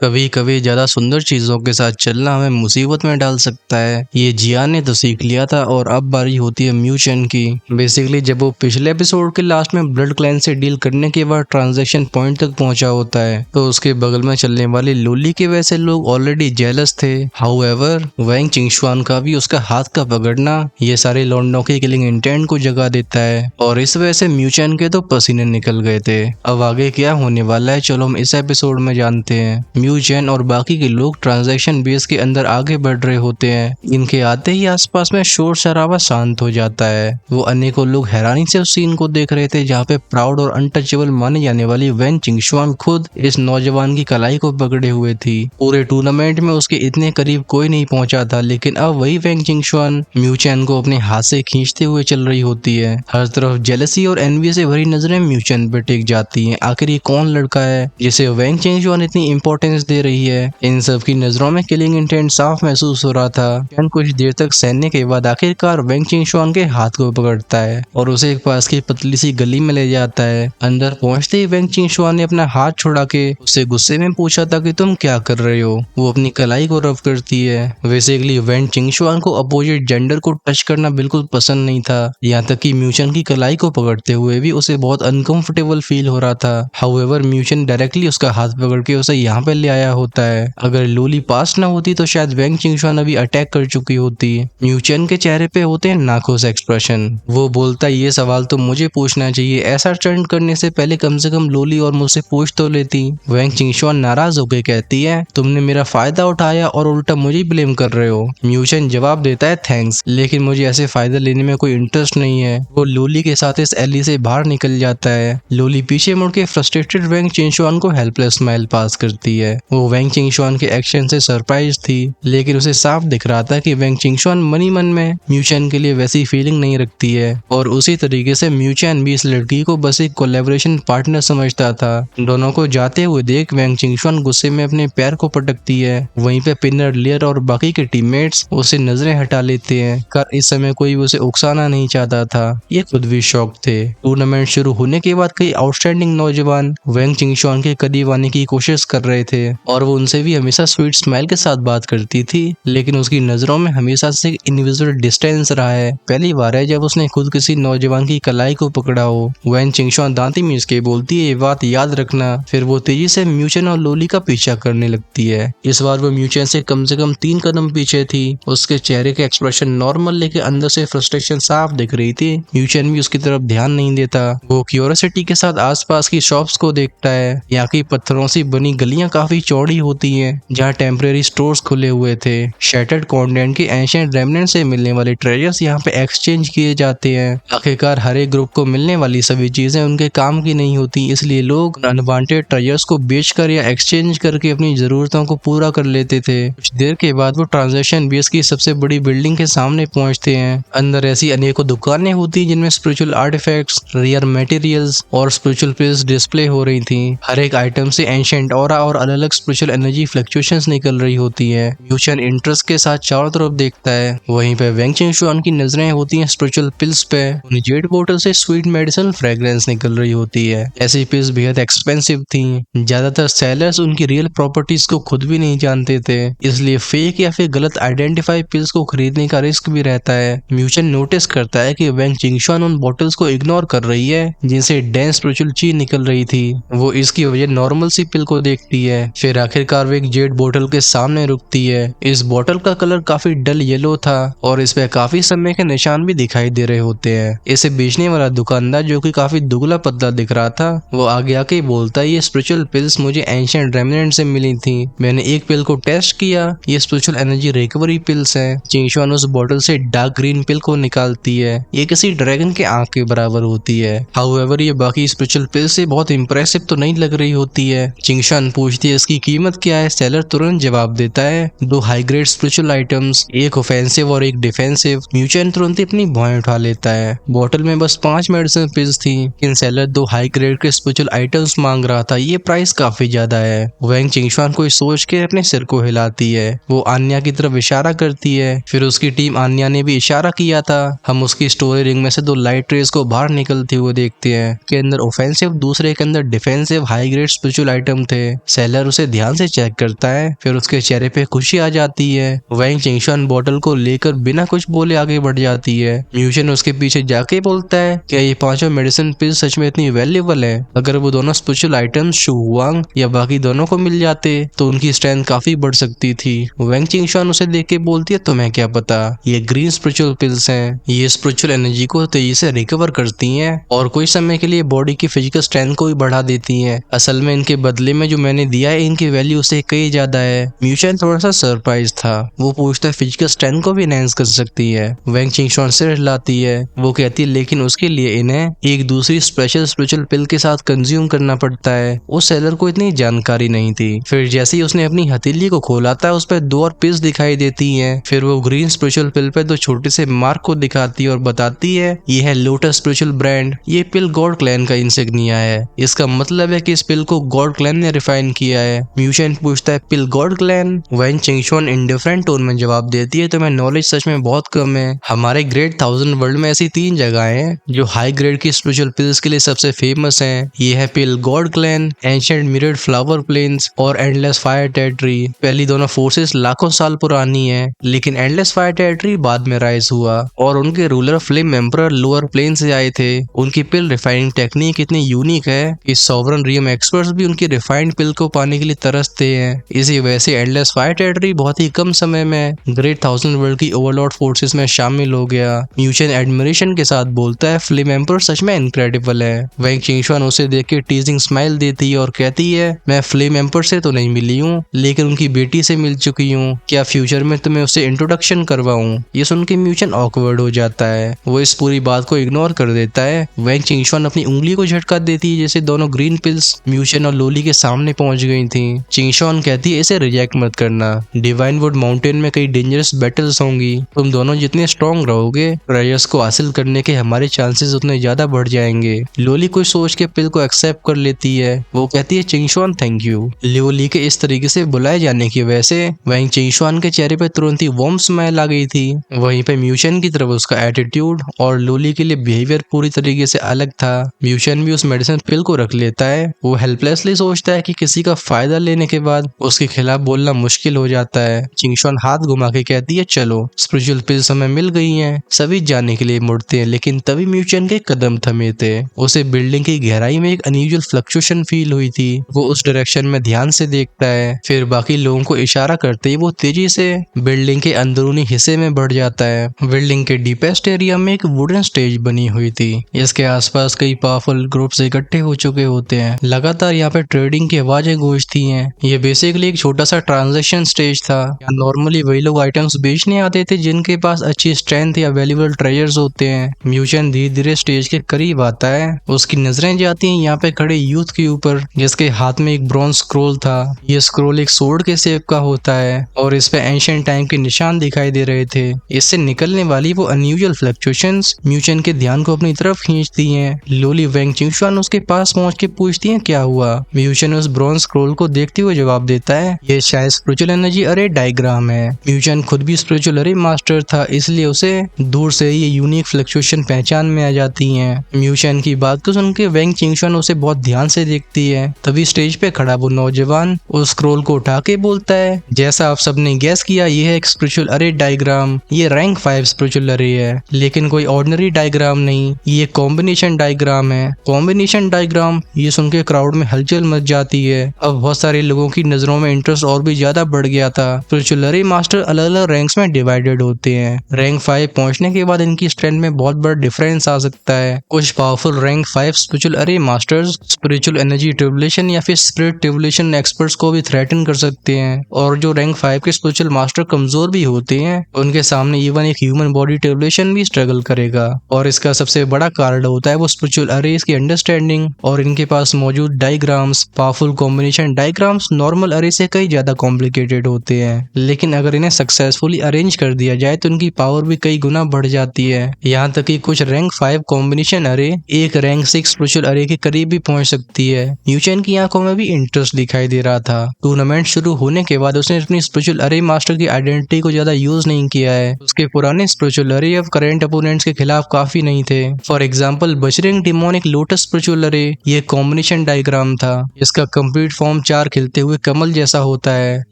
कभी कभी ज्यादा सुंदर चीजों के साथ चलना हमें मुसीबत में डाल सकता है। ये जियान ने तो सीख लिया था और अब बारी होती है म्यूचेन की। बेसिकली जब वो पिछले एपिसोड के लास्ट में ब्लड क्लैन से डील करने के बाद ट्रांजैक्शन पॉइंट तक पहुंचा होता है तो उसके बगल में चलने वाली लोली के वैसे लोग ऑलरेडी जेलस थे। हाउएवर वैंग चिंगशुआन का भी उसका हाथ का पकड़ना ये सारे लॉन्डों के किलिंग इंटेंट को जगा देता है और इस वजह से म्यूचेन के तो पसीने निकल गए थे। अब आगे क्या होने वाला है चलो हम इस एपिसोड में जानते हैं। म्यूचेन और बाकी के लोग ट्रांजैक्शन बेस के अंदर आगे बढ़ रहे होते हैं। इनके आते ही आसपास में शोर शराबा शांत हो जाता है। वो अनेकों लोग हैरानी से उस सीन को देख रहे थे जहाँ पे प्राउड और अनटचेबल माने जाने वाली वैंग चिंगशुआन खुद इस नौजवान की कलाई को पकड़े हुए थी। पूरे टूर्नामेंट में उसके इतने करीब कोई नहीं पहुंचा था, लेकिन अब वही वैंग चिंगशुआन म्यूचेन को अपने हाथ से खींचते हुए चल रही होती है। हर तरफ जेलसी और एनवी से भरी नजरें म्यूचेन पे टिक जाती हैं। आखिर ये कौन लड़का है जिसे वैंग चिंगशुआन इतनी इंपॉर्टेंस दे रही है। इन सब की नजरों में किलिंग इंटेंट साफ महसूस हो रहा था। चैन कुछ देर तक सहने के बाद आखिरकार वैंग चिंगशुआन के हाथ को पकड़ता है और उसे एक पास की पतली सी गली में ले जाता है। अंदर पहुंचते ही वैंग चिंगशुआन ने अपना हाथ छुड़ा के उससे गुस्से में पूछा था कि तुम क्या कर रहे हो। वो अपनी कलाई को रब करती है। बेसिकली वैंग चिंगशुआन को अपोजिट जेंडर को टच करना बिल्कुल पसंद नहीं था। यहाँ तक कि म्यूचन की कलाई को पकड़ते हुए भी उसे बहुत अनकंफर्टेबल फील हो रहा था। हाउएवर म्यूचन डायरेक्टली उसका हाथ पकड़ के उसे यहाँ पे ले आया होता है। अगर लोली पास ना होती तो शायद वैंग चिंगशुआन अभी अटैक कर चुकी होती। म्यूचन के चेहरे पे होते हैं नाखुश एक्सप्रेशन। वो बोलता ये सवाल तो मुझे पूछना चाहिए, ऐसा टर्न करने से पहले कम से कम लोली और मुझसे पूछ तो लेती। वैंग चिंगशुआन नाराज होकर कहती है तुमने मेरा फायदा उठाया और उल्टा मुझे ब्लेम कर रहे हो। म्यूचन जवाब देता है थैंक्स, लेकिन मुझे ऐसे फायदा लेने में कोई इंटरेस्ट नहीं है। वो लोली के साथ इस एली से बाहर निकल जाता है। लोली पीछे मुड़ के फ्रस्ट्रेटेड वैंग चिंगशुआन को हेल्पलेस स्माइल पास करती है। वो वैंग चिंगशुआन के एक्शन से सरप्राइज थी, लेकिन उसे साफ दिख रहा था कि वैंग चिंगशुआन मनी मन में म्यूचन के लिए वैसी फीलिंग नहीं रखती है और उसी तरीके से म्यूचन भी इस लड़की को बस एक कोलैबोरेशन पार्टनर समझता था। दोनों को जाते हुए देख वैंग चिंगशुआन गुस्से में अपने पैर को पटकती है। वहीं पे पिनर लियर और बाकी के टीममेट्स उसे नजरें हटा लेते हैं। कर इस समय कोई उसे उकसाना नहीं चाहता था। ये खुद भी शौक थे। टूर्नामेंट शुरू होने के बाद कई आउटस्टैंडिंग नौजवान वैंग चिंगशुआन के करीब आने की कोशिश कर रहे थे और वो उनसे भी हमेशा स्वीट स्माइल के साथ बात करती थी, लेकिन उसकी नजरों में हमेशा से इनविजिबल डिस्टेंस रहा है। पहली बार है जब उसने खुद किसी नौजवान की कलाई को पकड़ा हो। वैंग चिंगशुआन दांती मीच के बोलती है ये बात याद रखना। फिर वो तेजी से म्यूचन और लोली का पीछा करने लगती है। इस बार वो म्यूचन से कम 3 कदम पीछे थी। उसके चेहरे के एक्सप्रेशन नॉर्मल, लेकिन अंदर से फ्रस्ट्रेशन साफ दिख रही थी। म्यूचन भी उसकी तरफ ध्यान नहीं देता। वो क्यूरियोसिटी के साथ आसपास की शॉप्स को देखता है। यहाँ की पत्थरों से बनी गलियां काफी चौड़ी होती हैं, जहाँ टेम्परेरी स्टोर्स खुले हुए थे। शैटर्ड कॉन्टिनेंट के एंशिएंट रेमनेंट से मिलने वाले ट्रेजर्स यहाँ पे एक्सचेंज किए जाते हैं। आखिरकार हर एक ग्रुप को मिलने वाली सभी चीजें उनके काम की नहीं होती, इसलिए लोग अनवांटेड ट्रेजर्स को बेचकर या एक्सचेंज करके अपनी जरूरतों को पूरा कर लेते थे। कुछ देर के बाद वो ट्रांजैक्शन बेस की सबसे बड़ी बिल्डिंग के सामने पहुंचते हैं। अंदर ऐसी अनेकों दुकानें होती जिनमें स्पिरिचुअल आर्टिफैक्ट्स, रेयर मटेरियल्स और स्पिरिचुअल पीस डिस्प्ले हो रही थी। हर एक आइटम से एंशिएंट ऑरा और अलग अलग स्पिरिचुअल एनर्जी फ्लक्चुएशंस निकल रही होती है। म्यूचन इंटरेस्ट के साथ चारों तरफ देखता है। वहीं पे वैंग चिंगशुआन की नजरें होती हैं स्पिरिचुअल पिल्स पे। उन्हें जेड बोतल से स्वीट मेडिसिन फ्रेग्रेंस निकल रही होती है। ऐसी पिल्स बेहद एक्सपेंसिव थी। ज्यादातर सेलर्स उनकी रियल प्रॉपर्टीज को खुद भी नहीं जानते थे, इसलिए फेक या फिर गलत आइडेंटिफाई पिल्स को खरीदने का रिस्क भी रहता है। म्यूचन नोटिस करता है कि वैंग चिंगशुआन उन बॉटल्स को इग्नोर कर रही है जिनसे डेंस स्पिरिचुअल ची निकल रही थी। वो इसकी वजह नॉर्मल सी पिल को देखती है। फिर आखिरकार वो एक जेड बोतल के सामने रुकती है। इस बोतल का कलर काफी डल येलो था और इस पे काफी समय के निशान भी दिखाई दे रहे होते हैं। इसे बेचने वाला दुकानदार, जो कि काफी दुबला पतला दिख रहा था, वो आगे आके बोलता है ये स्पिरिचुअल पिल्स मुझे एंशिएंट रेमनेंट से मिली थी। मैंने एक पिल को टेस्ट किया, ये स्पिरिचुअल एनर्जी रिकवरी पिल्स है। चिंगशुआन उस बोतल से डार्क ग्रीन पिल को निकालती है। ये किसी ड्रैगन के आंख के बराबर होती है। हाउएवर ये बाकी स्पिरिचुअल पिल्स से बहुत इंप्रेसिव तो नहीं लग रही होती है। चिंगशुआन पूछती है इसकी कीमत क्या है। सेलर तुरंत जवाब देता है 2 हाई ग्रेड स्पिरिचुअल आइटम्स, एक ऑफेंसिव और एक डिफेंसिव। म्यूचन तुरंत अपनी भौं उठा लेता है। बोतल में बस 5 मेडिसिन पिल्स थी, लेकिन सेलर 2 हाई ग्रेड के स्पिरिचुअल आइटम्स मांग रहा था। ये प्राइस काफी ज्यादा है। वैंग चिंगशुआन को सोच के अपने सिर को हिलाती है। वो आन्या की तरफ इशारा करती है। फिर उसकी टीम आन्या ने भी इशारा किया था। हम उसकी स्टोरी रिंग में से 2 लाइट रेज को बाहर निकलते हुए देखते हैं। के अंदर ऑफेंसिव, दूसरे के अंदर defensive high grade spiritual item थे। सेलर उसे ध्यान से चेक करता है। फिर उसके चेहरे पे खुशी आ जाती है। वैंग चिंगशुआन बोतल को लेकर बिना कुछ बोले आगे बढ़ जाती है। म्यूचन उसके पीछे जाके बोलता है क्या ये पांचों मेडिसिन पिल सच में इतनी वैल्यूबल है? अगर वो दोनों स्पेशल आइटम्स शू हुआंग या बाकी दोनों को मिल जाते तो उनकी स्ट्रेंथ काफी बढ़ सकती थी। वैंग चिंगशुआन उसे देख के बोलती है तुम्हें क्या पता, ये ग्रीन स्पिरिचुअल पिल्स हैं। ये स्पिरिचुअल एनर्जी को तेजी से रिकवर करती हैं और कुछ समय के लिए बॉडी की फिजिकल स्ट्रेंथ को भी बढ़ा देती हैं। असल में इनके बदले में जो मैंने दिया है इनकी वैल्यू उससे कई ज्यादा है। म्यूचन थोड़ा सा सरप्राइज था। वो पूछता है फिजिकल स्ट्रेंथ को भी एनहांस कर सकती है। वैंग चिंगशुआन से हिलाती है। वो कहती है लेकिन उसके लिए इन्हें एक दूसरी स्पेशल स्पिरिचुअल पिल के साथ कंज्यूम करना पड़ता है। उस सेलर को इतनी जानकारी नहीं थी। फिर जैसे ही उसने अपनी हथेली को खोला था उस पर 2 और पिल्स दिखाई देती हैं। फिर वो ग्रीन स्पिरिचुअल पिल पे 2 छोटे से मार्क को दिखाती है और बताती है ये है लोटस स्पिरिचुअल ब्रांड। ये पिल गॉड क्लैन का इंसिग्निया है। इसका मतलब है कि इस पिल को गॉड क्लैन ने रिफाइन किया है। म्यूचन पूछता है पिल गॉड क्लैन? वैंग चिंगशुआन इंडिफरेंट टोन में जवाब देती है तुम्हें नॉलेज सच में बहुत कम है। हमारे ग्रेट 1000 वर्ल्ड में ऐसी 3 जगह हैं जो हाई ग्रेड की स्पिरिचुअल पिल्स के लिए सबसे फेमस हैं। ये है Pill God Clan, Ancient Mirrored Flower Plains और एंडलेस फायर टेरिटरी। पहली दोनों फोर्सेस लाखों साल पुरानी है, लेकिन एंडलेस फायर टेरिटरी बाद में राइज हुआ और उनके ruler flame emperor lower plane से आए थे। उनकी पिल रिफाइनिंग टेक्निक इतनी यूनिक है कि सॉवरन रियम एक्सपर्ट्स भी उनकी रिफाइंड पिल को पाने के लिए तरसते हैं। इसी वजह से एंडलेस फायर टेरिटरी बहुत ही कम समय में ग्रेट 1000 वर्ल्ड की ओवरलॉर्ड फोर्सेस में शामिल हो गया। म्यूचन एडमिरेशन के साथ बोलता है फ्लेम एम्परर सच में इनक्रेडिबल है। वैंग चिंगशुआन उसे देख के टीजिंग स्माइल देती है और कहती है मैं फ्लेम एम्परर से तो नहीं मिली हूँ, लेकिन उनकी बेटी से मिल चुकी हूँ। क्या फ्यूचर में तुम्हें उससे इंट्रोडक्शन करवाऊं? ये सुन के म्यूचन ऑकवर्ड हो जाता है। वो इस पूरी बात को इग्नोर कर देता है। वैंग चिंगशुआन अपनी उंगली को झटका देती है जैसे दोनों ग्रीन पिल्स म्यूचन और लोली के सामने पहुंच गई थी। चिंगशुआन कहती है इसे रिजेक्ट मत करना। डिवाइन वुड माउंटेन में कई डेंजरस बैटल्स होंगी। तुम दोनों जितने स्ट्रॉन्ग रहोगे ट्रेजर्स को हासिल करने के हमारे चांसेस उतने ज्यादा बढ़ जाएंगे। लोली कुछ सोच के पिल को एक्सेप्ट कर लेती है। वो कहती है चिंगशुआन थैंक यू। लोली के इस तरीके से बुलाए जाने की वजह से वैंग चिंगशुआन के चेहरे पे तुरंत ही वार्म स्माइल आ गई थी। वहीं पे म्यूचन की तरफ उसका एटीट्यूड और लोली के लिए बिहेवियर पूरी तरीके से अलग था। म्यूचन भी उस मेडिसिन पिल को रख लेता है। वो हेल्पलेसली सोचता है कि किसी का फायदा लेने के बाद उसके खिलाफ बोलना मुश्किल हो जाता है। चिंगशुआन हाथ घुमा के कहती है चलो स्पिरिचुअल पिल्स हमें मिल गई हैं। सभी जाने के लिए मुड़ते हैं, लेकिन तभी म्यूचन के कदम थमे थे। उसे बिल्डिंग की गहराई में एक अनयूजुअल फ्लक्चुएशन फील हुई थी। वो उस डायरेक्शन में ध्यान से देखता है। फिर बाकी लोगों को इशारा करते ही वो तेजी से बिल्डिंग के अंदरूनी हिस्से में बढ़ जाता है। बिल्डिंग के डीपेस्ट एरिया में एक वुडन स्टेज बनी हुई थी। इसके आसपास कई पावरफुल ग्रुप्स इकट्ठे हो चुके होते हैं। लगातार यहाँ पे ट्रेडिंग की आवाजें गूंजती हैं। ये बेसिकली एक छोटा सा ट्रांजैक्शन स्टेज था। यहाँ नॉर्मली वही लोग आइटम्स बेचने आते थे जिनके पास अच्छी स्ट्रेंथ या वैल्यूएबल ट्रेजर्स होते हैं। म्यूचन धीरे धीरे स्टेज के करीब आता है। उसकी नजरें जाती हैं यहाँ पे खड़े यूथ के ऊपर जिसके हाथ में एक ब्रॉन्ज स्क्रोल था। ये स्क्रोल एक सोर्ड के शेप का होता है और इस पे एंशिएंट टाइम के निशान दिखाई दे रहे थे। इससे निकलने वाली वो अनयूजुअल फ्लक्चुएशंस म्यूचन के ध्यान को अपनी तरफ खींचती हैं। लोली वैंग चिंगशुआन उसके पास पहुंच के पूछती है क्या हुआ? म्यूचन उस ब्रॉन्ज स्क्रोल को देखते हुए जवाब देता है ये शायद स्पिरिचुअल एनर्जी अरे डायग्राम है। म्यूचन खुद भी स्पिरिचुअल अरे मास्टर था, इसलिए उसे दूर से ये यूनिक फ्लक्चुएशन पहचान में आ जाती हैं। म्यूचन की बात को सुन के वैंग चिंगशुआन उसे बहुत ध्यान से देखती है। तभी स्टेज पे खड़ा वो नौजवान उस स्क्रोल को उठा के बोलता है जैसा आप सबने गैस किया ये है एक स्पिरिचुअल अरे डायग्राम। ये रैंक 5 स्पिरिचुअल अरे है, लेकिन कोई ऑर्डिनरी डायग्राम नहीं, ये कॉम्बिनेशन डायग्राम है। कॉम्बिनेशन डायग्राम ये सुन के क्राउड में हलचल मच जाती है। अब बहुत सारे लोगों की नजरों में इंटरेस्ट और भी ज्यादा बढ़ गया था। स्पिरिचुअल अरे मास्टर अलग अलग रैंक्स में डिवाइडेड होते हैं। रैंक 5 पहुंचने के बाद इनकी स्ट्रेंथ में बहुत बड़ा डिफरेंस आ सकता है। कुछ पावरफुल रैंक 5 स्पिरिचुअल अरे मास्टर्स स्पिरिचुअल एनर्जी ट्रिब्यूलेशन या फिर स्पिरिट ट्रिब्यूलेशन एक्सपर्ट्स को भी थ्रेटन कर सकते हैं, और जो रैंक 5 के स्पिरिचुअल मास्टर कमजोर भी होते हैं उनके सामने इवन एक ह्यूमन बॉडी ट्रिब्यूलेशन भी स्ट्रगल करेगा। और इसका सबसे बड़ा कारण होता है वो स्पिरिचुअल अरेज की अंडरस्टैंडिंग और इनके पास मौजूद diagrams. Powerful combination diagrams normal अरे से कई ज्यादा कॉम्प्लिकेटेड होते हैं, लेकिन अगर इन्हें सक्सेसफुली अरेंज कर दिया जाए तो इनकी पावर भी कई गुना बढ़ जाती है। यहाँ तक कि कुछ रैंक 5 कॉम्बिनेशन अरे एक रैंक 6 स्पिरिचुअल अरे के करीब भी पहुंच सकती है। म्यूचन की आंखों में भी इंटरेस्ट दिखाई दे रहा था। टूर्नामेंट शुरू होने के बाद उसने अपनी स्पिरिचुअल अरे मास्टर की आइडेंटिटी को ज्यादा यूज नहीं किया है। उसके पुराने स्पिरिचुअल अरे अब करेंट अपोनेंट्स के खिलाफ काफी नहीं थे। For example Bajrang demonic lotus spiritual अरे ये कॉम्बिनेशन डायग्राम था। इसका कंप्लीट फॉर्म डायग्राम 4 खिलते हुए कमल जैसा होता है,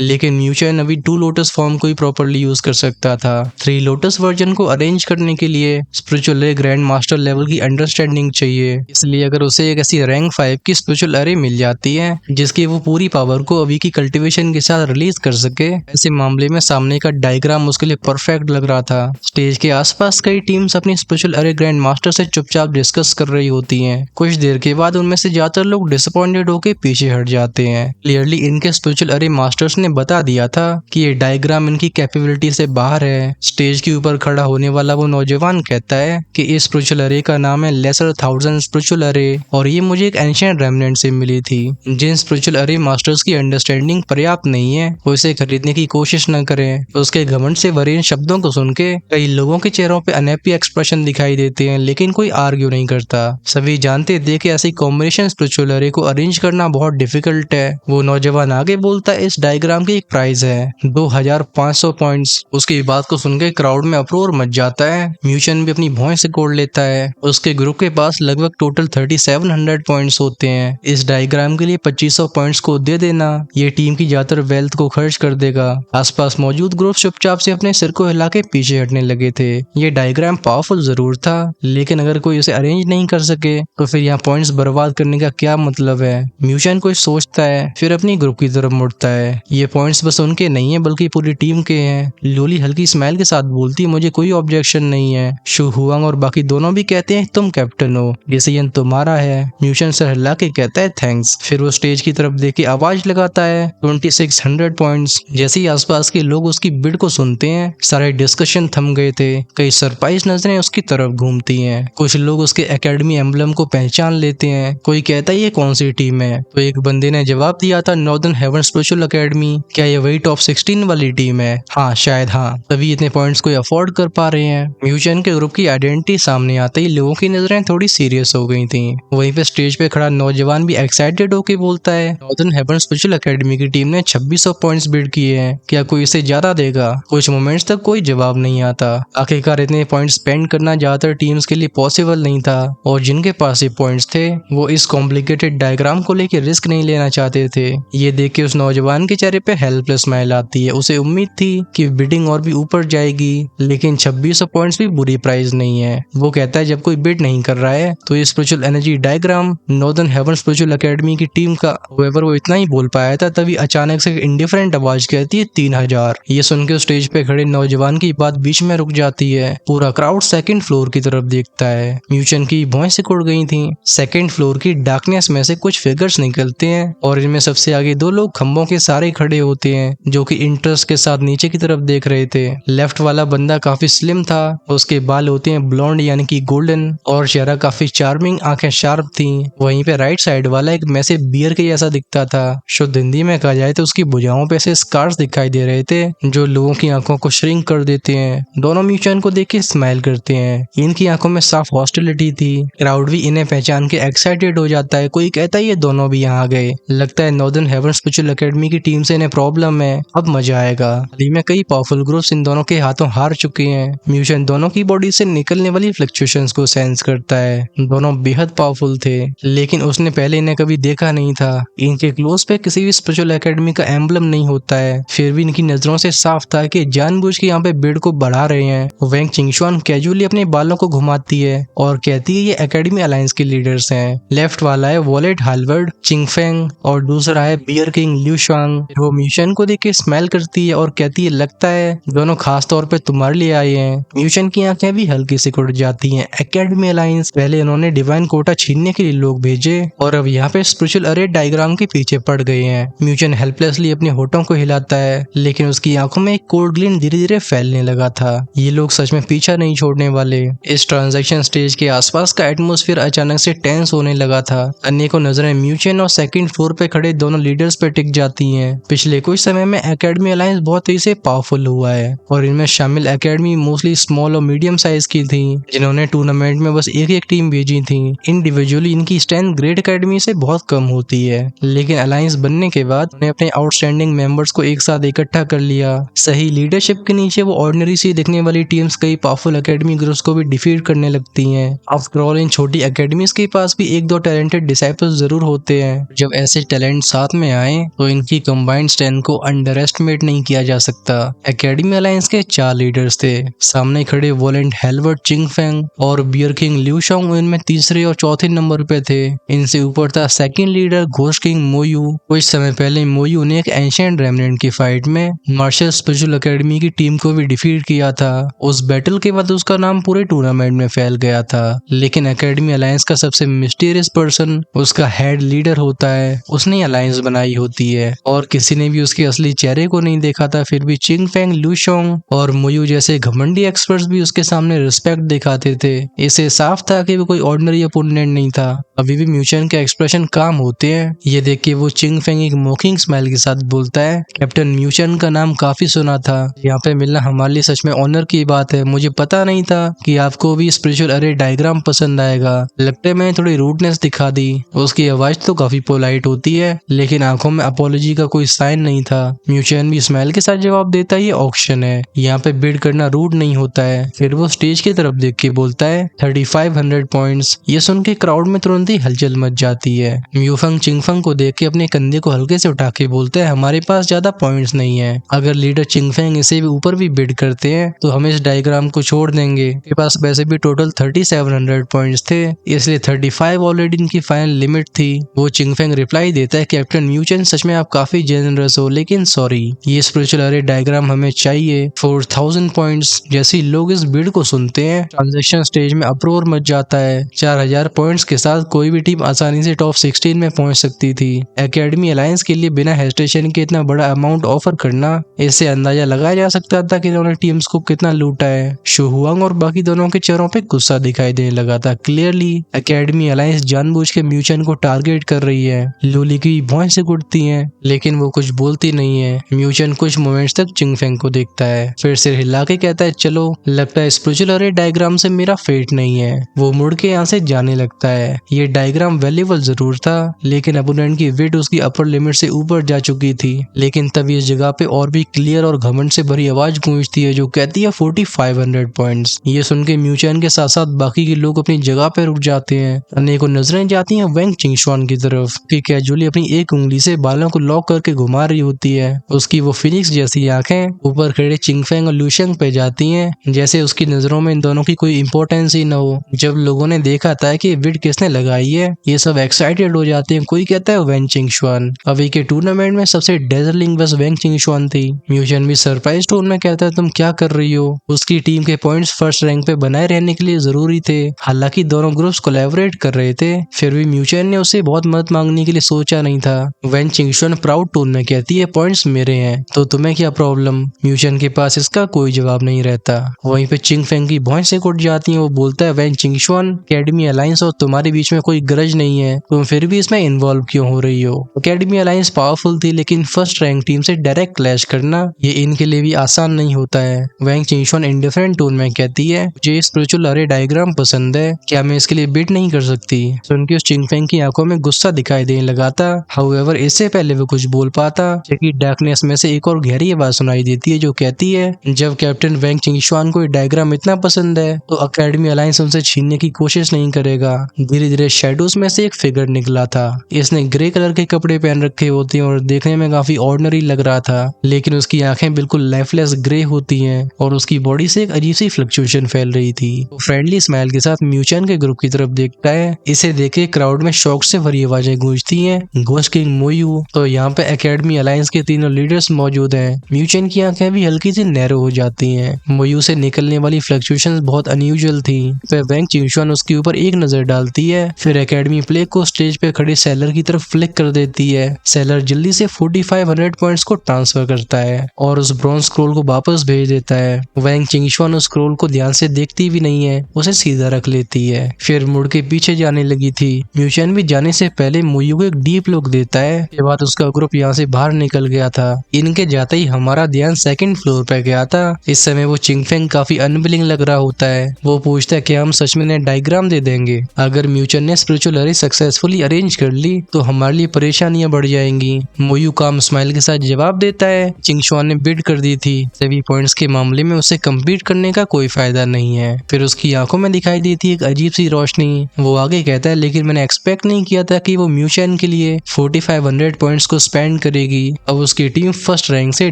लेकिन म्यूचेन अभी 2 लोटस फॉर्म को ही प्रॉपरली यूज कर सकता था। 3 लोटस वर्जन को अरेंज करने के लिए स्पिरिचुअल अरे ग्रैंड मास्टर लेवल की अंडरस्टैंडिंग चाहिए, इसलिए अगर उसे एक ऐसी रैंक 5 की स्पिरिचुअल अरे मिल जाती है जिसकी वो पूरी पावर को अभी की कल्टीवेशन के साथ रिलीज कर सके, ऐसे मामले में सामने का डायग्राम उसके लिए परफेक्ट लग रहा था। स्टेज के आसपास कई टीम्स अपनी स्पिरिचुअल अरे ग्रैंड मास्टर से चुपचाप डिस्कस कर रही होती हैं। कुछ देर के बाद उनमें से ज्यादातर लोग डिसअपॉइंटेड होकर पीछे हट जाते हैं। क्लियरली इनके स्पिरिचुअल अरे मास्टर्स ने बता दिया था कि ये डायग्राम इनकी कैपेबिलिटी से बाहर है। स्टेज के ऊपर खड़ा होने वाला वो नौजवान कहता है कि इस स्पिरिचुअल अरे का नाम है लेसर थाउजेंड स्पिरिचुअल अरे और ये मुझे एक एंशिएंट रेमनेंट से मिली थी। जिन स्पिरिचुअल अरे मास्टर्स की अंडरस्टैंडिंग पर्याप्त नहीं है वो इसे खरीदने की कोशिश न करें। उसके घमंड से भरे इन शब्दों को सुन के कई लोगों के चेहरों पे अनहैप्पी एक्सप्रेशन दिखाई देते हैं, लेकिन कोई आर्ग्यू नहीं करता। सभी जानते थे कि ऐसी कॉम्बिनेशन स्पिरिचुअल अरे को अरेंज करना बहुत डिफिकल्ट है। वो नौजवान आगे बोलता है इस डायग्राम की एक प्राइस है 2500 पॉइंट्स। उसकी बात को सुनकर क्राउड में अप्रोर मच जाता है। म्यूचन भी अपनी भौं से कोड़ लेता है। उसके ग्रुप के पास लगभग टोटल 3700 पॉइंट्स होते हैं। इस डायग्राम के लिए 2500 पॉइंट्स को दे देना ये टीम की ज्यादातर वेल्थ को खर्च कर देगा। आसपास मौजूद ग्रुप चुपचाप से अपने सिर को हिला के पीछे हटने लगे थे। ये डायग्राम पावरफुल जरूर था, लेकिन अगर कोई उसे अरेंज नहीं कर सके तो फिर यहाँ पॉइंट्स बर्बाद करने का क्या मतलब है। म्यूचन कुछ सोचता है फिर अपनी ग्रुप की तरफ मुड़ता है। ये पॉइंट्स बस उनके नहीं है बल्कि पूरी टीम के हैं। लोली हल्की स्माइल के साथ बोलती मुझे कोई ऑब्जेक्शन नहीं है। शु हुआंग और बाकी दोनों भी कहते हैं तुम कैप्टन हो, डिसीजन तुम्हारा है। म्यूचन सर हिला के कहता है थैंक्स। फिर वो स्टेज की तरफ देख के आवाज लगाता है 2600 पॉइंट्स। जैसे ही आसपास के लोग उसकी बिड को सुनते हैं सारे डिस्कशन थम गए थे। कई सरप्राइज नजरें उसकी तरफ घूमती हैं। कुछ लोग उसके एकेडमी एम्बलम को पहचान लेते हैं। कोई कहता है ये कौन सी टीम है, तो एक बंदे ने जवाब दिया था नॉर्दर्न हेवन स्पिरिचुअल एकेडमी। क्या ये वही टॉप 16 वाली टीम है? हाँ शायद हाँ, तभी इतने पॉइंट्स को अफोर्ड कर पा रहे हैं। म्यूचन के ग्रुप की आइडेंटिटी सामने आते ही लोगों की नजरें थोड़ी सीरियस हो गई थी। वहीं पे स्टेज पे खड़ा नौजवान भी एक्साइटेड होकर बोलता है नॉर्दर्न हेवन स्पिरिचुअल एकेडमी की टीम ने 2600 पॉइंट्स बिड किए हैं, क्या कोई इसे ज्यादा देगा? कुछ मोमेंट्स तक कोई जवाब नहीं आता। आखिरकार इतने पॉइंट्स स्पेंड करना ज्यादातर टीम्स के लिए पॉसिबल नहीं था और जिनके पास ये पॉइंट्स थे वो इस कॉम्प्लिकेटेड डायग्राम को लेकर रिस्क नहीं लेना चाहते थे। ये देख के उस नौजवान के चेहरे पे हेल्पलेस स्माइल आती है। उसे उम्मीद थी कि बिडिंग और भी ऊपर जाएगी, लेकिन 2600 पॉइंट्स भी बुरी प्राइस नहीं है। वो कहता है जब कोई बिड नहीं कर रहा है तो ये spiritual energy diagram northern heaven spiritual academy की टीम का। वो इतना ही बोल पाया था तभी अचानक से इंडिफरेंट आवाज कहती है 3000। ये सुन के स्टेज पे खड़े नौजवान की बात बीच में रुक जाती है। पूरा क्राउड सेकंड फ्लोर की तरफ देखता है। म्यूचन की भौं से कुड़ गई थी। सेकंड फ्लोर की डार्कनेस में से कुछ फिगर्स निकलते हैं और इनमें सबसे आगे दो लोग खंभों के सारे खड़े होते हैं जो कि इंटरेस्ट के साथ नीचे की तरफ देख रहे थे। लेफ्ट वाला बंदा काफी स्लिम था, उसके बाल होते हैं ब्लॉन्ड यानी कि गोल्डन और चेहरा काफी चार्मिंग, आंखें शार्प थी। वहीं पे राइट साइड वाला एक मैसे बियर के जैसा दिखता था। शुद्ध हिंदी में कहा जाए तो उसकी भुजाओं पे से स्कार्स दिखाई दे रहे थे जो लोगों की आंखों को श्रिंक कर देते हैं। दोनों म्यूचन को देख के स्माइल करते हैं। इनकी आंखों में साफ हॉस्टिलिटी थी। क्राउड भी इन्हें पहचान के एक्साइटेड हो जाता है। कोई कहता है ये दोनों भी यहाँ आ गए, लगता है नॉर्दर्न हेवन स्पिरिचुअल एकेडमी की टीम से इन्हें प्रॉब्लम है, अब मजा आएगा। हाल ही में कई पावरफुल ग्रुप्स इन दोनों के हाथों हार चुके हैं। म्यूचन दोनों की बॉडी से निकलने वाली फ्लक्चुएशंस को सेंस करता है। दोनों बेहद पावरफुल थे, लेकिन उसने पहले इन्हें कभी देखा नहीं था। इनके क्लोज पे किसी भी स्पिरिचुअल एकेडमी का एम्बलम नहीं होता है, फिर भी इनकी नजरों से साफ था कि जानबूझ के यहाँ पे बिड को बढ़ा रहे हैं। वेंग चिंगशुआन कैजुअली अपने बालों को घुमाती है और कहती है ये एकेडमी अलायंस के लीडर्स हैं। लेफ्ट वाला है वॉलेट हार्वर्ड चिंगफेंग और दूसरा है बियर किंग ल्यू शांग। वो म्यूचन को देख के स्माइल करती है और कहती है लगता है दोनों खास तौर पे तुम्हारे लिए आए हैं। म्यूचन की आंखें भी हल्की सी खुल जाती हैं। एकेडमी अलायंस, पहले इन्होंने डिवाइन कोटा छीनने के लिए लोग भेजे और अब यहाँ पे स्पिरिचुअल अरे डायग्राम के पीछे पड़ गए हैं। म्यूचन हेल्पलेसली अपने होठों को हिलाता है, लेकिन उसकी आंखों में एक कोल्ड ग्लिन धीरे धीरे फैलने लगा था। ये लोग सच में पीछा नहीं छोड़ने वाले। इस ट्रांजैक्शन स्टेज के आसपास का एटमॉस्फेयर अचानक से टेंस होने लगा था। अनेकों नजरें म्यूचन और सेकंड फ्लोर पे खड़े दोनों लीडर्स पे टिक जाती हैं। पिछले कुछ समय में एकेडमी अलायंस बहुत तेजी से पावरफुल हुआ है और इनमें शामिल एकेडमी मोस्टली स्मॉल और मीडियम साइज की थी, जिन्होंने टूर्नामेंट में बस एक एक टीम भेजी थी। इंडिविजुअली इनकी स्ट्रेंथ ग्रेट एकेडमी से बहुत कम होती है, लेकिन अलायंस बनने के बाद उन्हें अपने आउटस्टैंडिंग मेंबर्स को एक साथ इकट्ठा कर लिया। सही लीडरशिप के नीचे वो ऑर्डिनरी सी दिखने वाली टीम्स कई पावरफुल एकेडमी ग्रुप्स को भी डिफीट करने लगती हैं। आफ्टर ऑल इन छोटी एकेडमीज के पास भी एक दो टैलेंटेड डिसाइपल्स जरूर होते हैं। जब ऐसे टैलेंट साथ में आए तो इनकी कंबाइंड स्ट्रेंथ को अंडर एस्टिमेट नहीं किया जा सकता। एकेडमी अलायंस के 4 लीडर्स थे। सामने खड़े वोलेंट हेलवर्ट चिंगफेंग और बियर किंग लिu शाओंग इनमें तीसरे और चौथे नंबर पे थे। इनसे ऊपर था सेकंड लीडर घोस्ट किंग मोयू। कुछ समय पहले मोयू ने एक एंशिएंट रेमनेंट की फाइट में मार्शल स्पिरिचुअल एकेडमी की टीम को भी डिफीट किया था। उस बैटल के बाद उसका नाम पूरे टूर्नामेंट में फैल गया था। लेकिन एकेडमी अलायंस का सबसे मिस्टीरियस पर्सन उसका हेड लीडर होता है। उसने अलायंस बनाई होती है और किसी ने भी उसके असली चेहरे को नहीं देखा था। फिर भी चिंगफेंग, लिu शाओंग और मोयू जैसे घमंडी एक्सपर्ट्स भी उसके सामने रिस्पेक्ट दिखाते थे। इसे साफ था कि वो कोई ऑर्डिनरी अपोनेंट नहीं था। अभी भी म्यूचन के एक्सप्रेशन काम होते हैं। ये देख के वो चिंगफेंग एक मॉकिंग स्माइल के साथ बोलता है, कैप्टन म्यूचन का नाम काफी सुना था। यहाँ पे मिलना हमारे लिए सच में ऑनर की बात है। मुझे पता नहीं था कि आपको भी स्पिरिचुअल अरे डायग्राम पसंद आएगा। लगता है मैंने थोड़ी रूडनेस दिखा दी। उसकी आवाज तो काफी पोलाइट होती है लेकिन आंखों में अपोलॉजी का कोई साइन नहीं था। म्यूचन भी स्माइल के साथ जवाब देता है, ये ऑक्शन है, यहाँ पे बिड करना रूड नहीं होता है। फिर वो स्टेज की तरफ देख के बोलता है 3500 पॉइंट्स। ये सुन के क्राउड में तुरंत ही हलचल मच जाती है। म्यूफंग चिंगफंग को देख के अपने कंधे को हल्के से उठा के बोलता है, हमारे पास ज्यादा पॉइंट्स नहीं है। अगर लीडर चिंगफेंग इसे भी ऊपर भी बिड करते हैं तो हम इस डायग्राम को छोड़ देंगे। के पास वैसे भी टोटल 3700 पॉइंट्स थे, इसलिए 35 ऑलरेडी इनकी फाइनल लिमिट थी। वो चिंगफेंग रिप्लाई देता है, कैप्टन म्यूचन सच में आप काफी जेनरस हो, लेकिन सॉरी, ये स्पिरिचुअल अरे डायग्राम हमें चाहिए 4000 पॉइंट्स। जैसे ही लोग इस बिड को सुनते हैं ट्रांजैक्शन स्टेज में अप्रोर मच जाता है। 4000 पॉइंट्स के साथ कोई भी टीम आसानी से टॉप 16 में पहुंच सकती थी। एकेडमी अलायंस के लिए बिना हेजिटेशन के इतना बड़ा अमाउंट ऑफर करना, इससे अंदाजा लगाया जा सकता था कि इन्होंने टीम्स को कितना लूटा है। शु हुआंग और बाकी दोनों के चेहरों पे गुस्सा दिखाई देने लगा था। क्लियरली एकेडमी अलायंस जानबूझ के म्यूचन को टारगेट कर रही है। लूली की भौं से गुड़ती है लेकिन वो कुछ बोलती नहीं है। म्यूचन कुछ मोमेंट्स तक चिंगफेंग को देखता है, फिर सिर हिला के कहता है, चलो लगता है स्पिरिचुअल अरे डायग्राम से मेरा फेट नहीं है। वो मुड़ के यहाँ से जाने लगता है। ये डायग्राम वैल्यूएबल जरूर था लेकिन अपोनेंट की वेट उसकी अपर लिमिट से ऊपर जा चुकी थी। लेकिन तभी इस जगह पे और भी क्लियर और घमंड से भरी आवाज गूंजती है जो कहती है 4500 पॉइंट्स। ये सुन के म्यूचन के साथ साथ बाकी के लोग अपनी जगह पे रुक जाते हैं। अनेकों नजरें जाती हैं वेंग चिंगशुआन की तरफ कि कैजुअली अपनी एक उंगली से बालों को लॉक करके घुमा रही होती है। उसकी वो फिनिक्स जैसी आंखें ऊपर खड़े चिंगफेंग और लिu शाओंग पे जाती हैं, जैसे उसकी नजरों में इन दोनों की कोई इंपॉर्टेंस ही न हो। जब लोगों ने देखा था कि विड किसने लगाई है, ये सब एक्साइटेड हो जाते हैं। कोई कहता है वेंग चिंगशुआन। अभी के टूर्नामेंट में सबसे डेजलिंग बस वेंग चिंगशुआन थी। म्यूचन भी सरप्राइज टोन में कहता है, तुम क्या कर रही हो? उसकी टीम के पॉइंट्स फर्स्ट रैंक पे बनाए रहने के लिए जरूरी थे। हालांकि दोनों ग्रुप्स कोलैबोरेट कर रहे थे, फिर भी म्यूचन ने उससे बहुत मदद मांगने के लिए सोचा नहीं था। वेंग चिंगशुआन प्राउड टोन में कहती है, पॉइंट्स मेरे हैं तो तुम्हें क्या प्रॉब्लम? म्यूचन के पास इसका कोई जवाब नहीं रहता। वहीं पे चिंगफेंग की भौं से कुट जाती है। वो बोलता है, वेंग चिंगशुआन, एकेडमी अलायंस और तुम्हारे बीच में कोई गरज नहीं है, तुम फिर भी इसमें इन्वॉल्व क्यों हो रही हो? एकेडमी अलायंस पावरफुल थी लेकिन फर्स्ट रैंक टीम से डायरेक्ट क्लैश करना ये इनके लिए भी आसान नहीं होता है। वेंग चिंगशुआन इंडिफरेंट टोन में कहती है, मुझे स्पिरिचुअल अरे डायग्राम पसंद है, क्या मैं इसके लिए बिड नहीं कर सकती? सुन के उस चिंगफेंग की आंखों में गुस्सा दिखाई देने लगा था। हाउएवर इससे पहले वो कुछ बोल पाता कि डार्कनेस में से एक और गहरी आवाज सुनाई देती है जो कहती है, जब कैप्टन वेंग चिंगशुआन को डायग्राम इतना पसंद है तो एकेडमी अलायंस उनसे छीनने की कोशिश नहीं करेगा। धीरे धीरे शैडोज में से एक फिगर निकला था। इसने ग्रे कलर के कपड़े पहन रखे होते हैं और देखने में काफी ऑर्डिनरी लग रहा था, लेकिन उसकी आंखें बिल्कुल लाइफलेस ग्रे होती हैं और उसकी बॉडी से एक अजीब सी फ्लक्चुएशन फैल रही थी। वो फ्रेंडली स्माइल के साथ म्यूचन के ग्रुप की तरफ देखता है। इसे देखे क्राउड में शौक से भरी आवाजें गूंजती हैं, घोस्ट किंग मोयू। तो यहाँ पे एकेडमी अलायंस के तीनों लीडर्स मौजूद हैं। म्यूचन की आंखें भी हल्की सी नैरो हो जाती हैं। मोयू से निकलने वाली फ्लक्चुएशंस बहुत अनयूजुअल थी। फिर वेंग चिंगशुआन उसके ऊपर एक नजर डालती है, फिर एकेडमी प्ले को स्टेज पे खड़े सेलर की तरफ फ्लिक कर देती है। सेलर जल्दी से 4500 पॉइंट्स को ट्रांसफर करता है और उस ब्रॉन्ज स्क्रोल को वापस भेज देता है। वेंग चिंगशुआन उस स्क्रोल को ध्यान से देखती भी नहीं है, उसे सीधा रख लेती है, फिर मुड़ के पीछे जाने लगी थी। म्यूचन भी जाने से पहले मोयू को एक डीप लुक देता है। के बाद उसका ग्रुप यहाँ से बाहर निकल गया था। इनके जाते ही हमारा ध्यान सेकंड फ्लोर पे गया था। इस समय वो चिंगफेंग काफी अनविलिंग लग रहा होता है। वो पूछता है कि हम सच में डायग्राम दे देंगे? अगर म्यूचन ने स्पिरिचुअल अरे सक्सेसफुली अरेंज कर ली तो हमारे लिए परेशानियां बढ़ जाएंगी। मोयू काम स्माइल के साथ जवाब देता है, चिंगशुआन ने बिड कर दी थी, सभी पॉइंट्स के मामले में उसे कम्पीट करने का कोई फायदा नहीं है। फिर उसकी आंखों में दिखाई देती है एक अजीब सी रोशनी। वो आगे कहता है, लेकिन मैंने एक्सपेक्ट नहीं किया था कि वो म्यूचन के लिए 4500 पॉइंट्स को स्पेंड करेगी। अब उसकी टीम फर्स्ट रैंक से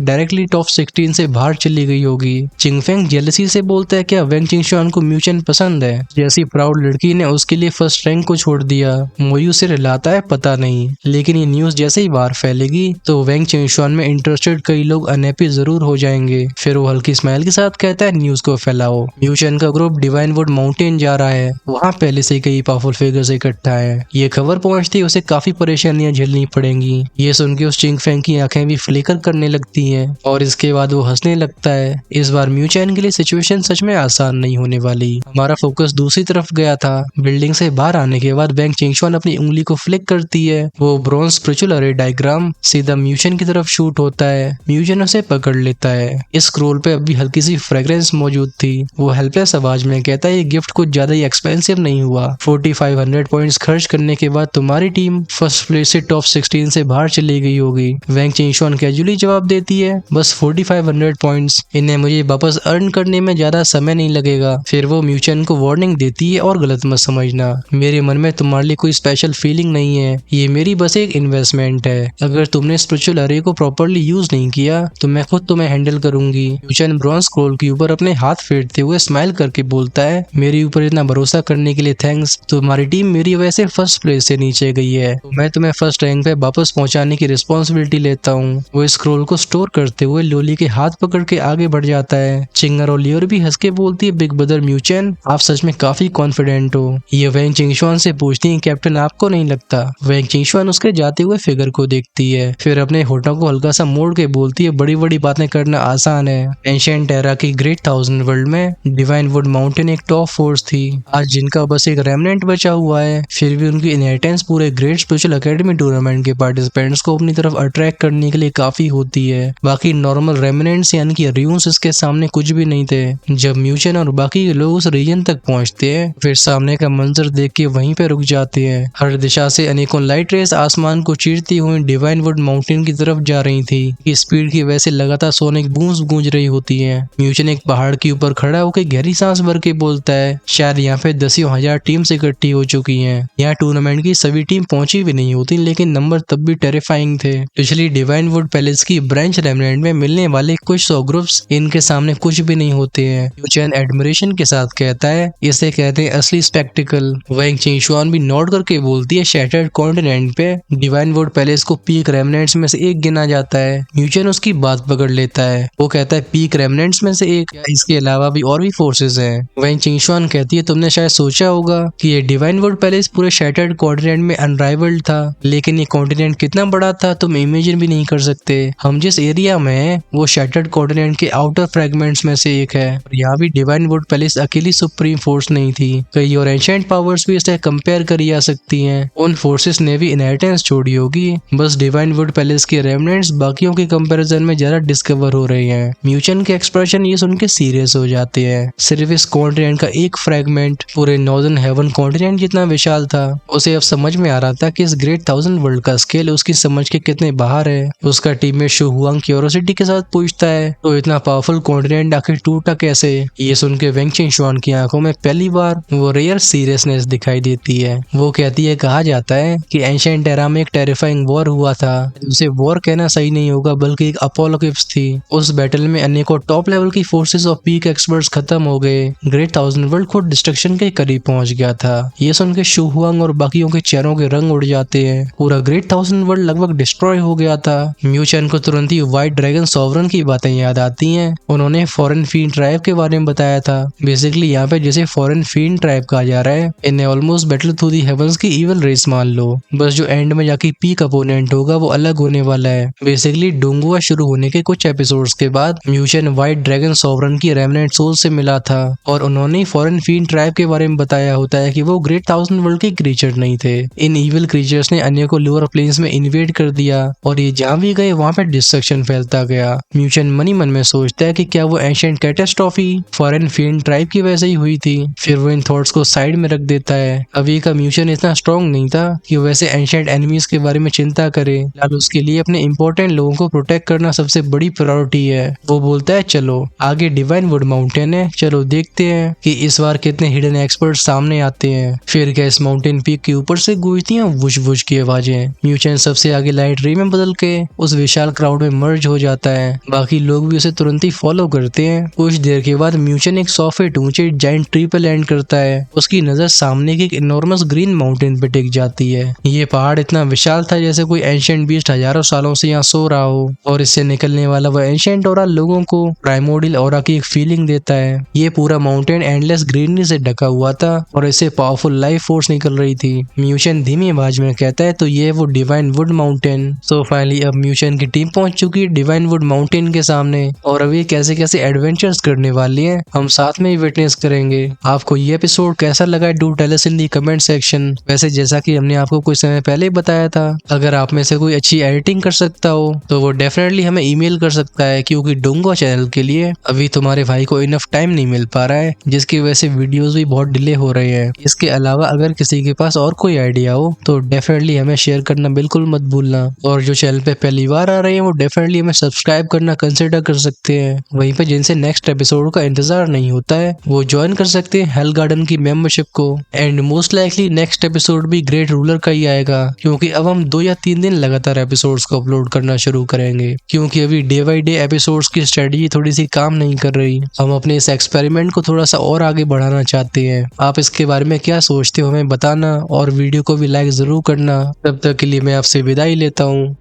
डायरेक्टली टॉप 16 से बाहर चली गई होगी। चिंगफेंग जेलसी से बोलता है क्या वेंग चिंगशुआन को म्यूचेन पसंद है? जैसी प्राउड लड़की ने उसके लिए फर्स्ट रैंक को छोड़ दिया। मोयू से रिलाता है पता नहीं, लेकिन ये न्यूज जैसे ही बाहर फैलेगी तो वेंग चिंगशुआन में इंटरेस्टेड कई लोग अनहैप्पी जरूर हो जाएंगे। फिर वो हल्की स्माइल के साथ कहता है न्यूज को फैलाओ। म्यूचेन का ग्रुप डिवाइन वुड माउंटेन जा रहा है, वहाँ पहले से कई पावरफुल फिगर्स इकट्ठा है। ये खबर पहुंचती है उसे काफी परेशानियां झेलनी पड़ेंगी। ये सुन के उस चिंगफेंग की आंखें भी फ्लिकर करने लगती हैं और इसके बाद वो हंसने लगता है। इस बार म्यूचेन के लिए सिचुएशन सच में आसान नहीं होने वाली। हमारा फोकस दूसरी तरफ गया था। बिल्डिंग से बाहर आने के बाद वेंग चिंगशुआन अपनी उंगली को फ्लिक करती है। वो ब्रॉन्ज स्पिरिचुअल अरे डायग्राम सीधा म्यूचेन की तरफ शूट होता है। म्यूचेन उसे पकड़ लेता है। इस स्क्रोल पे अभी हल्की सी फ्रेग्रेंस मौजूद थी। वो हेल्पलेस आवाज में कहता है ये गिफ्ट कुछ ज्यादा ही एक्सपेंसिव नहीं हुआ। 4500 पॉइंट्स खर्च करने के बाद तुम्हारी टीम फर्स्ट प्लेस से टॉप 16 से बाहर चली गई होगी। वेंग चिंगशुआन कैजुअली जवाब देती है बस 4500 पॉइंट्स, इन्हें मुझे वापस अर्न करने में ज्यादा समय नहीं लगेगा। फिर वो म्यूचेन को वार्निंग देती है और गलत मत समझना, मेरे मन में तुम्हारे लिए कोई स्पेशल फीलिंग नहीं है, ये मेरी बस एक इन्वेस्टमेंट है। अगर तुमने स्पिरिचुअल अरे को प्रॉपर्ली यूज नहीं किया तो मैं खुद तुम्हें हैंडल करूंगी। म्यूचेन ब्रॉन्ज स्क्रोल के ऊपर अपने हाथ फेरते हुए स्माइल करके बोलता है मेरे ऊपर इतना भरोसा करने के लिए थैंक्स। तुम्हारी टीम मेरी वजह से फर्स्ट प्लेस से नीचे गई है, तो मैं तुम्हें फर्स्ट रैंक पे वापस पहुंचाने की रिस्पॉन्सिबिलिटी लेता हूँ। वो स्क्रोल को स्टोर करते हुए लोली के हाथ पकड़ के आगे बढ़ जाता है। चिंगर और लियोर भी हंस के बोलती है बिग ब्रदर म्यूचेन आप सच में काफी कॉन्फिडेंट हो। ये वेंग चिंगशुआन से पूछती है कैप्टन आपको नहीं लगता? वेंग चिंगशुआन उसके जाते हुए फिगर को देखती है, फिर अपने होठों को हल्का सा मोड़ के बोलती है बड़ी बड़ी बातें करना आसान है। एंशिएंट एरा की ग्रेट 1000 वर्ल्ड में डिवाइन वुड माउंटेन एक टॉप फोर्स थी, आज जिनका बस एक रेमनेंट बचा हुआ है। फिर भी उनकी इनहेरिटेंस पूरे ग्रेट स्पिरिचुअल एकेडमी टूर्नामेंट के पार्टिसिपेंट्स को अपनी तरफ अट्रैक्ट करने के लिए काफी होती है। बाकी नॉर्मल रेमनेंट्स यानी कि र्यून्स इसके सामने कुछ भी नहीं थे। जब म्यूचेन और बाकी के लोग उस रीजन तक पहुंचते हैं फिर सामने का मंजर देख के वहीं पे रुक जाते हैं। हर दिशा से अनेकों लाइट रेस आसमान को चीरती हुई डिवाइन वुड माउंटेन की तरफ जा रही थी। की स्पीड की वजह से लगातार सोनिक बूम्स गूंज रही होती है। म्यूचेन एक पहाड़ के ऊपर खड़ा होकर गहरी सांस भर के बोलता है शायद यहाँ पे 10,000 टीम्स इकट्ठी हो चुकी हैं। यहाँ टूर्नामेंट की सभी टीम पहुंची भी नहीं होती लेकिन नंबर तब भी टेरिफाइंग थे। पिछली डिवाइन वुड पैलेस की ब्रांच रेमनेंट में मिलने वाले कुछ 100 ग्रुप्स इनके सामने कुछ भी नहीं होते हैं। म्यूचेन एडमिरेशन के साथ कहता है इसे कहते हैं असली स्पेक्टिकल। वेंग चिंगशुआन भी नोट करके बोलती है शैटर्ड कॉन्टिनेंट पे डिवाइन वुड पैलेस को पीक रेमनेंट्स में से एक गिना जाता है। म्यूचेन उसकी बात पकड़ लेता है। वो कहता है पीक रेमनेंट्स में से एक, इसके अलावा भी और भी फोर्सेस हैं। वेंग चिंगशुआन कहती है तुमने शायद सोचा होगा कि ये डिवाइन वुड पैलेस पूरे शैटर्ड कॉन्टिनेंट में अनराइवल्ड था, लेकिन ये कॉन्टिनेंट कितना बड़ा था तुम इमेजिन भी नहीं कर सकते। हम जिस एरिया में है वो शैटर्ड कॉन्टिनेंट के आउटर फ्रेगमेंट्स में से एक है। यहाँ भी डिवाइन वुड पैलेस अकेली सुप्रीम फोर्स नहीं थी, कई और एंशिएंट पावर्स भी इसे कंपेयर करी जा सकती हैं। उन फोर्सेस ने भी इनहेरिटेंस छोड़ी होगी, बस डिवाइन वुड पैलेस के रेमनेंट्स बाकियों के कंपैरिजन में ज्यादा डिस्कवर हो रहे हैं। म्यूचेन के एक्सप्रेशन ये सुन के सीरियस हो जाते हैं। सिर्फ इस कॉन्टिनेंट का एक फ्रेगमेंट पूरे नॉर्दर्न हेवन कॉन्टिनेंट जितना विशाल था। उसे अब समझ में आ रहा था कि इस ग्रेट 1000 वर्ल्ड का स्केल उसकी समझ के कितने बाहर है। उसका टीममेट शु हुआंग क्यूरियोसिटी के साथ पूछता है तो इतना पावरफुल कॉन्टिनेंट आखिर टूटा कैसे? ये सुन के वेंग चिंगशुआन की आंखों में पहली बार वो रेयर सीरियसनेस दिखाई देती है। वो कहती है कहा जाता है कि एंशिएंट एरा में एक टेरिफाइंग वॉर हुआ था। उसे वॉर कहना सही नहीं होगा बल्कि एक अपोलोकैप्स थी। उस बैटल में अनेकों टॉप लेवल की फोर्सेस और पीक एक्सपर्ट्स खत्म हो गए। ग्रेट 1000 वर्ल्ड खुद डिस्ट्रक्शन के करीब पहुंच गया था। ये सुन के शु हुआंग और बाकियों के चेहरों के रंग उड़ जाते हैं। पूरा ग्रेट 1000 वर्ल्ड लगभग डिस्ट्रॉय हो गया था। म्यूचेन को तुरंत ही व्हाइट ड्रैगन सॉवरन की बातें याद आती हैं। उन्होंने फॉरेन फील्ड ट्राइब के बारे में बताया था। बेसिकली यहाँ पे जैसे फॉरेन फील्ड ट्राइब कहा जा रहा है, इन्हें almost battle through the heavens की इविल रेस मान लो। बस जो एंड में जाके पीक अपोनेंट होगा वो अलग होने वाला है। बेसिकली डोंगुआ शुरू होने के कुछ एपिसोड्स के बाद म्यूचेन व्हाइट ड्रैगन सॉवरन की रेमनेंट सोल से मिला था और उन्होंने फॉरेन फील्ड ट्राइब के बारे में बताया होता है कि वो ग्रेट 1000 वर्ल्ड के क्रीचर नहीं थे। इन इविल क्रीचर्स ने अन्य को लोअर प्लेन्स में इन्वेड कर दिया और ये जहां भी गए वहां पे डिस्ट्रक्शन फैलता गया। म्यूचेन मनी मन में सोचता है कि क्या वो ancient catastrophe foreign field tribe की वजह से ही हुई थी। फिर वो इन थॉट्स को साइड में रख देता है। अभी का म्यूचेन इतना स्ट्रॉन्ग नहीं था कि वैसे एंशिएंट एनिमीज के बारे में चिंता करे। फिलहाल उसके लिए अपने इंपॉर्टेंट लोगों को प्रोटेक्ट करना सबसे बड़ी प्रायोरिटी है। वो बोलता है चलो आगे डिवाइन वुड माउंटेन है, चलो देखते हैं कि इस बार कितने हिडन एक्सपर्ट सामने आते हैं। फिर क्या इस माउंटेन पीक के ऊपर से गूंजती हैं वुश वुश वुश की आवाजें। म्यूचेन सबसे आगे लाइट रे में बदल के उस विशाल क्राउड में मर्ज हो जाता है। बाकी लोग भी उसे तुरंत ही फॉलो करते हैं। कुछ देर के बाद म्यूचेन एक 100 फीट ऊंचे जाइंट ट्री पे लैंड करता है। उसकी नजर सामने की एक इनॉर्मस ग्रीन माउंटेन पे टिक जाती है। ये पहाड़ इतना विशाल था जैसे कोई एंशिएंट बीस्ट हजारों सालों से यहाँ सो रहा हो, और इससे निकलने वाला वह एंशिएंट ऑरा लोगों को प्राइमोर्डियल ऑरा की एक फीलिंग देता है। ये पूरा माउंटेन एंडलेस ग्रीनरी से ढका हुआ था और इससे पावरफुल लाइफ फोर्स निकल रही थी। म्यूचेन धीमी आवाज में कहता है, तो ये वो divine would mountain. So finally अब म्यूचेन की टीम पहुंच चुकी है डिवाइन वुड माउंटेन के सामने, और अब ये कैसे कैसे एडवेंचर्स करने वाली है हम साथ में ही विटनेस करेंगे। आपको ये एपिसोड कैसा लगा, do tell us in the comment section. वैसे जैसा कि हमने आपको कुछ समय पहले ही बताया था, अगर आप में से कोई अच्छी एडिटिंग कर सकता हो तो वो डेफिनेटली हमें ईमेल कर सकता है, क्योंकि डोंगो चैनल के लिए अभी तुम्हारे भाई को इनफ टाइम नहीं मिल पा रहा है, जिसकी वजह से वीडियोस भी बहुत डिले हो रहे हैं। इसके अलावा अगर किसी के पास और कोई आइडिया हो तो डेफिनेटली हमें शेयर करना बिल्कुल मत भूलना, और जो चैनल पे पहली बार आ रहे हैं वो डेफिनेटली हमें सब्सक्राइब करना कंसिडर कर सकते हैं। वहीं पे जिनसे नेक्स्ट एपिसोड का इंतजार नहीं होता है वो ज्वाइन कर सकते हैं हेल गार्डन की मेंबरशिप को। And most likely next episode भी ग्रेट रूलर का ही आएगा, क्योंकि अब हम 2 या 3 दिन लगातार एपिसोड्स को अपलोड करना शुरू करेंगे, क्योंकि अभी डे बाई डे एपिसोड्स की स्ट्रेटजी थोड़ी सी काम नहीं कर रही। हम अपने इस एक्सपेरिमेंट को थोड़ा सा और आगे बढ़ाना चाहते हैं। आप इसके बारे में क्या सोचते हो हमें बताना, और वीडियो को भी लाइक जरूर करना। तब तक के लिए मैं आपसे विदाई लेता हूँ।